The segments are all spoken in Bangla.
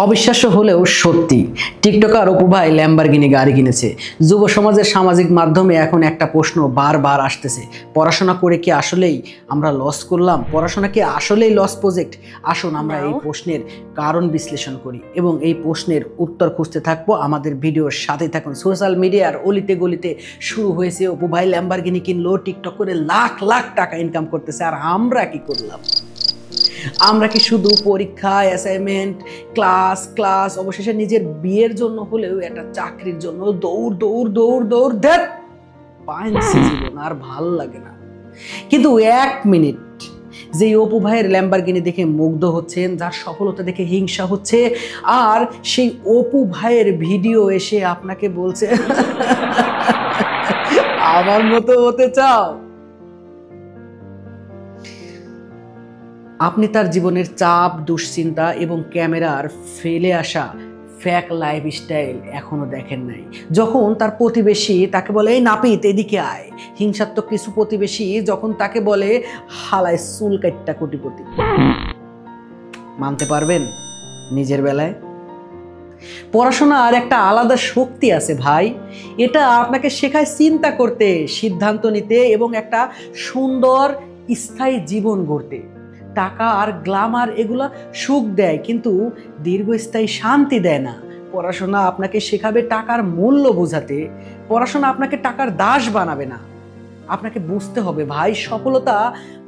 অবিশ্বাস্য হলেও সত্যি, টিকটকার অপু ভাই ল্যাম্বরগিনি গাড়ি কিনেছে। যুব সমাজের সামাজিক মাধ্যমে এখন একটা প্রশ্ন বারবার আসতেছে, পড়াশোনা করে কি আসলেই আমরা লস করলাম? পড়াশোনা কি আসলেই লস প্রজেক্ট? আসুন আমরা এই প্রশ্নের কারণ বিশ্লেষণ করি এবং এই প্রশ্নের উত্তর খুঁজতে থাকবো। আমাদের ভিডিওর সাথে থাকুন। সোশ্যাল মিডিয়ার অলিতে গলিতে শুরু হয়েছে অপু ভাই ল্যাম্বরগিনি কিনলো, টিকটক করে লাখ লাখ টাকা ইনকাম করতেছে। আর আমরা কি করলাম? আমরা কি শুধু পরীক্ষা, অ্যাসাইনমেন্ট, ক্লাস ক্লাস অবশেষে নিজের বিয়ের জন্য হলেও একটা চাকরির জন্য দৌড় দৌড় দৌড় দৌড় ধ্যাৎ পাইছি জীবন আর ভাল লাগে না। কিন্তু এক মিনিট, যে অপু ভাইয়ের ল্যাম্বরগিনি দেখে মুগ্ধ হচ্ছেন, যার সফলতা দেখে হিংসা হচ্ছে, আর সেই অপু ভাইয়ের ভিডিও এসে আপনাকে বলছে আমার মতো হতে চাও? আপনি তার জীবনের চাপ, দুশ্চিন্তা এবং ক্যামেরার ফেলে আসা ফ্যাক লাইফস্টাইল এখনো দেখেন নাই। যখন তার প্রতিবেশী তাকে বলে এই নাপিত এদিকে আয়, হিংসাত্মক কিছু প্রতিবেশী যখন তাকে বলে হালায় চুল কাটটা কোটিপতি, মানতে পারবেন নিজের বেলায়? পড়াশোনার একটা আলাদা শক্তি আছে ভাই, এটা আপনাকে শেখায় চিন্তা করতে, সিদ্ধান্ত নিতে এবং একটা সুন্দর স্থায়ী জীবন গড়তে। টাকা আর গ্ল্যামার এগুলা সুখ দেয়, কিন্তু দীর্ঘস্থায়ী শান্তি দেয় না। পড়াশোনা আপনাকে শেখাবে টাকার মূল্য বোঝাতে, পড়াশোনা আপনাকে টাকার দাস বানাবে না। আপনাকে বুঝতে হবে ভাই, সফলতা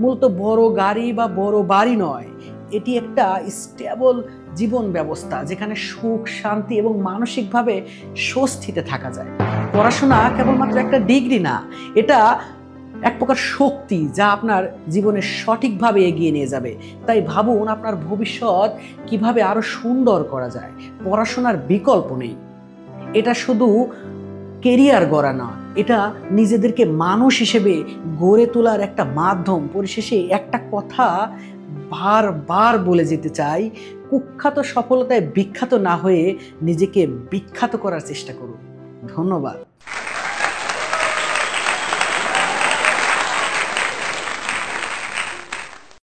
মূলত বড় গাড়ি বা বড় বাড়ি নয়, এটি একটা স্টেবল জীবন ব্যবস্থা যেখানে সুখ, শান্তি এবং মানসিকভাবে স্বস্তিতে থাকা যায়। পড়াশোনা কেবলমাত্র একটা ডিগ্রি না, এটা এক প্রকার শক্তি যা আপনার জীবনে সঠিকভাবে এগিয়ে নিয়ে যাবে। তাই ভাবুন আপনার ভবিষ্যৎ কিভাবে আরো সুন্দর করা যায়। পড়াশোনার বিকল্প নেই, এটা শুধু কেরিয়ার গড়া না, এটা নিজেদেরকে মানুষ হিসেবে গড়ে তোলার একটা মাধ্যম। পরিশেষে একটা কথা বারবার বলে যেতে চাই, কুখ্যাত সফলতায় বিখ্যাত না হয়ে নিজেকে বিখ্যাত করার চেষ্টা করুন। ধন্যবাদ।